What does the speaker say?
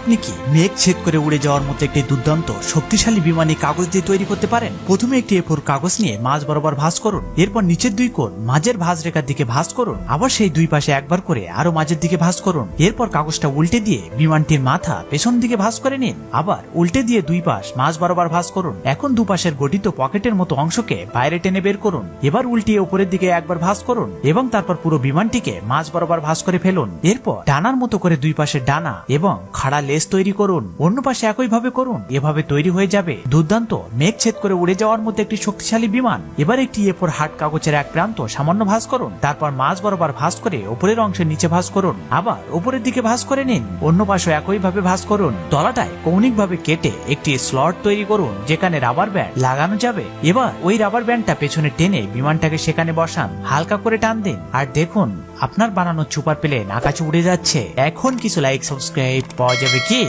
আপনি কি মেঘ ছেদ করে উড়ে যাওয়ার মতো একটি দুর্দান্ত শক্তিশালী বিমান এই কাগজ দিয়ে তৈরি করতে পারেন? প্রথমে একটি A4 কাগজ নিয়ে মাঝ বরাবর ভাঁজ করুন, এরপর নিচের দুই কোণ মাঝের ভাঁজ রেখার দিকে ভাঁজ করুন, আবার সেই দুই পাশে একবার করে আরো মাঝের দিকে ভাঁজ করুন। এরপর কাগজটা উল্টে দিয়ে বিমানটির মাথা পেছন দিকে ভাঁজ করে নিন, আবার উল্টে দিয়ে দুই পাশ মাঝ বরাবর ভাঁজ করুন। এখন দুপাশের গঠিত পকেটের মতো অংশকে বাইরে টেনে বের করুন, এবার উল্টিয়ে উপরের দিকে একবার ভাঁজ করুন এবং তারপর পুরো বিমানটিকে মাঝ বরাবর ভাঁজ করে ফেলুন। এরপর ডানার মতো করে দুই পাশে ডানা এবং খাড়া লেজ তৈরি করুন, অন্য পাশে একই ভাবে করুন। এভাবে তৈরি হয়ে যাবে দুর্দান্ত মেঘ ছেদ করে উড়ে যাওয়ার মতো একটি শক্তিশালী বিমান। এবার একটি A4 হার্ড কাগজের এক প্রান্ত সামান্য ভাঁজ করুন, তারপর মাঝ বরাবর ভাঁজ করে উপরের অংশের নিচে ভাঁজ করুন, আবার উপরের দিকে ভাঁজ করে নিন, অন্য পাশে একই ভাবে ভাঁজ করুন। তলাটায় কৌণিক ভাবে কেটে একটি স্লট তৈরি করুন যেখানে রাবার ব্যান্ড লাগানো যাবে। এবার ওই রাবার ব্যান্ডটা পেছনে টেনে বিমানটাকে সেখানে বসান, হালকা করে টান দিন, আর দেখুন আপনার বানানো সুপার প্লেন আকাশে উড়ে যাচ্ছে। এখন কিছু লাইক সাবস্ক্রাইব পাওয়া যাবে কি?